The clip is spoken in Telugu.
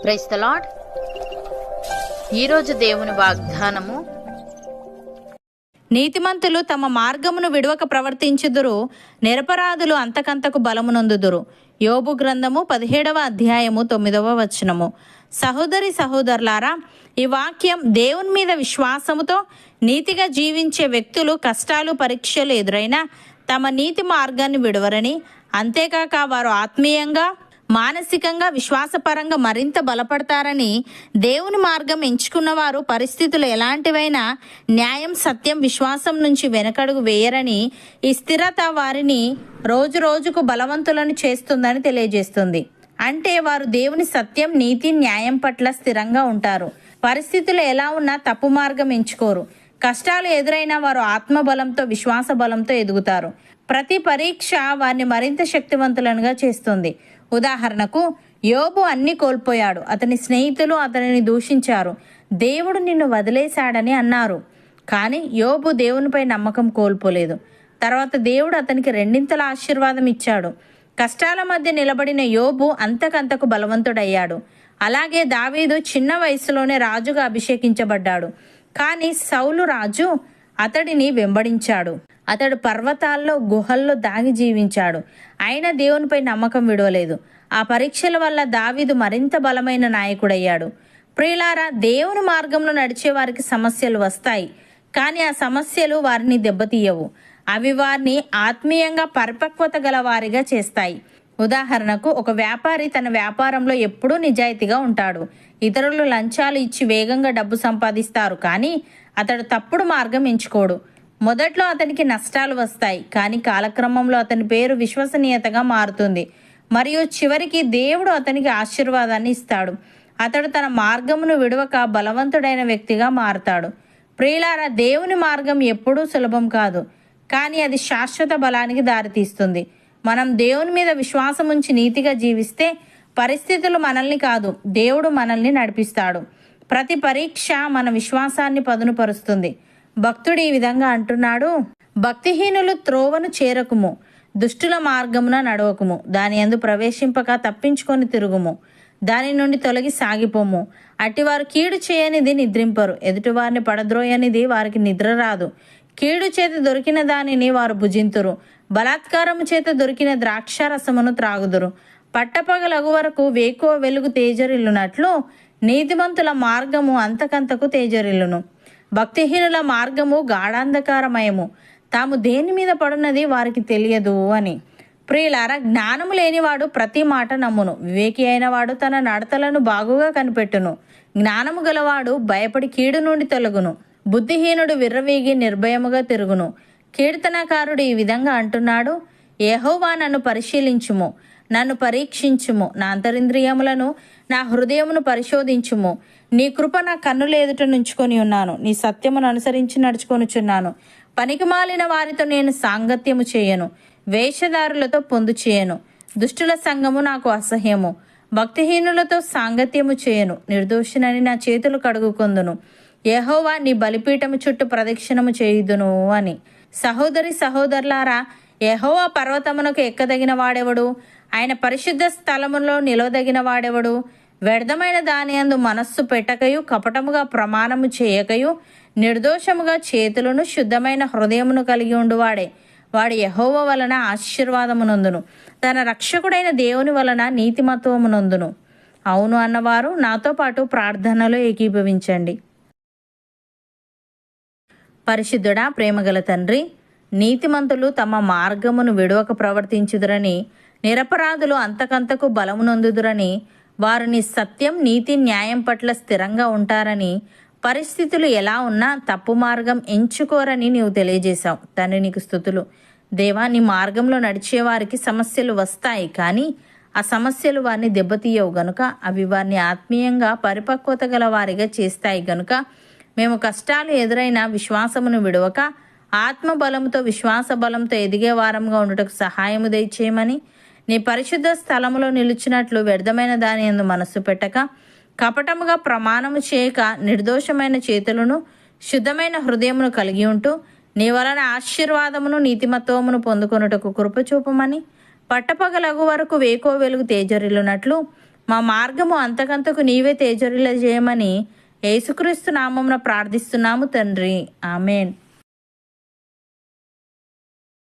Praise the lord. ఈరోజు దేవుని వాగ్దానము, నీతిమంతులు తమ మార్గమును విడవక ప్రవర్తించుదురు, నిరపరాధులు అంతకంతకు బలమునొందుదురు. యోబు గ్రంథము 17వ అధ్యాయము 9వ వచనము. సహోదరి సహోదరులారా, ఈ వాక్యం దేవుని మీద విశ్వాసముతో నీతిగా జీవించే వ్యక్తులు కష్టాలు పరీక్షలు ఎదురైనా తమ నీతి మార్గాన్ని విడవరని, అంతేకాక వారు ఆత్మీయంగా మానసికంగా విశ్వాసపరంగా మరింత బలపడతారని, దేవుని మార్గం ఎంచుకున్నవారు పరిస్థితులు ఎలాంటివైనా న్యాయం సత్యం విశ్వాసం నుంచి వెనకడుగు వేయరని, ఈ స్థిరత వారిని రోజు రోజుకు బలవంతులను చేస్తుందని తెలియజేస్తుంది. అంటే వారు దేవుని సత్యం నీతి న్యాయం పట్ల స్థిరంగా ఉంటారు. పరిస్థితులు ఎలా ఉన్నా తప్పు మార్గం ఎంచుకోరు. కష్టాలు ఎదురైనా వారు ఆత్మబలంతో విశ్వాస బలంతో ఎదుగుతారు. ప్రతి పరీక్ష వారిని మరింత శక్తివంతులుగా చేస్తుంది. ఉదాహరణకు, యోబు అన్ని కోల్పోయాడు. అతని స్నేహితులు అతనిని దూషించారు. దేవుడు నిన్ను వదిలేశాడని అన్నారు. కానీ యోబు దేవునిపై నమ్మకం కోల్పోలేదు. తర్వాత దేవుడు అతనికి రెండింతల ఆశీర్వాదం ఇచ్చాడు. కష్టాల మధ్య నిలబడిన యోబు అంతకంతకు బలవంతుడయ్యాడు. అలాగే దావీదు చిన్న వయసులోనే రాజుగా అభిషేకించబడ్డాడు. కానీ సౌలు రాజు అతడిని వెంబడించాడు. అతడు పర్వతాల్లో గుహల్లో దాగి జీవించాడు. అయినా దేవునిపై నమ్మకం విడవలేదు. ఆ పరీక్షల వల్ల దావీదు మరింత బలమైన నాయకుడయ్యాడు. ప్రియులారా, దేవుని మార్గంలో నడిచే వారికి సమస్యలు వస్తాయి. కానీ ఆ సమస్యలు వారిని దెబ్బతీయవు. అవి వారిని ఆత్మీయంగా పరిపక్వత గల వారిగా చేస్తాయి. ఉదాహరణకు, ఒక వ్యాపారి తన వ్యాపారంలో ఎప్పుడూ నిజాయితీగా ఉంటాడు. ఇతరులు లంచాలు ఇచ్చి వేగంగా డబ్బు సంపాదిస్తారు, కానీ అతడు తప్పుడు మార్గం ఎంచుకోడు. మొదట్లో అతనికి నష్టాలు వస్తాయి, కానీ కాలక్రమంలో అతని పేరు విశ్వసనీయతగా మారుతుంది. మరియు చివరికి దేవుడు అతనికి ఆశీర్వాదాన్ని ఇస్తాడు. అతడు తన మార్గమును విడవక బలవంతుడైన వ్యక్తిగా మారతాడు. ప్రియులారా, దేవుని మార్గం ఎప్పుడూ సులభం కాదు, కానీ అది శాశ్వత బలానికి దారితీస్తుంది. మనం దేవుని మీద విశ్వాసం ఉంచి నీతిగా జీవిస్తే పరిస్థితులు మనల్ని కాదు, దేవుడు మనల్ని నడిపిస్తాడు. ప్రతి పరీక్ష మన విశ్వాసాన్ని పదునుపరుస్తుంది. భక్తుడు ఈ విధంగా అంటున్నాడు: భక్తిహీనులు త్రోవను చేరకుము, దుష్టుల మార్గమున నడవకుము, దాని యందు ప్రవేశింపక తప్పించుకొని తిరుగుము, దాని నుండి తొలగి సాగిపోము. అటివారు కీడు చేయనిది నిద్రింపరు, ఎదుటివారిని పడద్రోయనిది వారికి నిద్ర రాదు. కీడు చేత దొరికిన దానిని వారు భుజింతురు, బలాత్కారము చేత దొరికిన ద్రాక్షారసమును త్రాగుదురు. పట్టపగలగు వరకు వేకువ వెలుగు తేజరిల్లునట్లు నీతిమంతుల మార్గము అంతకంతకు తేజరిల్లును. భక్తిహీనుల మార్గము గాఢాంధకారమయము, తాము దేని మీద పడున్నది వారికి తెలియదు అని. ప్రియులారా, జ్ఞానము లేనివాడు ప్రతి మాట నమ్మును, వివేకి అయిన వాడు తన నడతలను బాగుగా కనిపెట్టును. జ్ఞానము గలవాడు భయపడి కీడు నుండి తొలగును, బుద్ధిహీనుడు విర్రవీగి నిర్భయముగా తిరుగును. కీర్తనకారుడు ఈ విధంగా అంటున్నాడు: యెహోవా, నన్ను పరిశీలించుము, నన్ను పరీక్షించుము, నా అంతరింద్రియములను నా హృదయమును పరిశోధించుము. నీ కృప నా కన్నుల ఎదుట నుంచుకొని ఉన్నాను, నీ సత్యమును అనుసరించి నడుచుకొనుచున్నాను. పనికిమాలిన వారితో నేను సాంగత్యము చేయను, వేషధారులతో పొందు చేయను. దుష్టుల సంగము నాకు అసహ్యము, భక్తిహీనులతో సాంగత్యము చేయను. నిర్దోషినని నా చేతులు కడుగుకొందును. యెహోవా, నీ బలిపీఠము చుట్టూ ప్రదక్షిణము చేయుదును అని. సహోదరి సహోదరులారా, యెహోవా పర్వతమునకు ఎక్కదగిన వాడెవడు? ఆయన పరిశుద్ధ స్థలములో నిలవదగిన వాడెవడు? వ్యర్థమైన దాని యందు మనస్సు పెట్టకయు, కపటముగా ప్రమాణము చేయకయు, నిర్దోషముగా చేతులను శుద్ధమైన హృదయమును కలిగి ఉండువాడే. వాడు యెహోవా వలన ఆశీర్వాదమునందును, తన రక్షకుడైన దేవుని వలన నీతిమత్వమునందును. అవును అన్నవారు నాతో పాటు ప్రార్థనలో ఏకీభవించండి. పరిశుద్ధుడా, ప్రేమగల తండ్రి, నీతిమంతులు తమ మార్గమును విడవక ప్రవర్తించుదురని, నిరపరాధులు అంతకంతకు బలమునొందుదురని, వారు నీ సత్యం నీతి న్యాయం పట్ల స్థిరంగా ఉంటారని, పరిస్థితులు ఎలా ఉన్నా తప్పు మార్గం ఎంచుకోరని నీవు తెలియజేశావు. తండ్రి, నీకు స్తుతులు. దేవా, నీ మార్గంలో నడిచే వారికి సమస్యలు వస్తాయి, కానీ ఆ సమస్యలు వారిని దెబ్బతీయవు గనుక అవి వారిని ఆత్మీయంగా పరిపక్వత గల వారిగా చేస్తాయి. గనుక మేము కష్టాలు ఎదురైన విశ్వాసమును విడవక ఆత్మబలంతో విశ్వాస బలంతో ఎదిగే వారంగా ఉండుటకు సహాయము దయచేయమని, నీ పరిశుద్ధ స్థలములో నిలిచినట్లు వ్యర్థమైన దాని యందు మనస్సు పెట్టక, కపటముగా ప్రమాణము చేయక, నిర్దోషమైన చేతులను శుద్ధమైన హృదయమును కలిగి ఉంటూ నీ వలన ఆశీర్వాదమును నీతిమత్వమును పొందుకొనుటకు కృపచూపమని, పట్టపగలగు వరకు వేకో వెలుగు తేజరిల్లునట్లు మా మార్గము అంతకంతకు నీవే తేజరిల్ల చేయమని యేసుక్రీస్తు నామమున ప్రార్థిస్తున్నాము తండ్రి. ఆమెన్.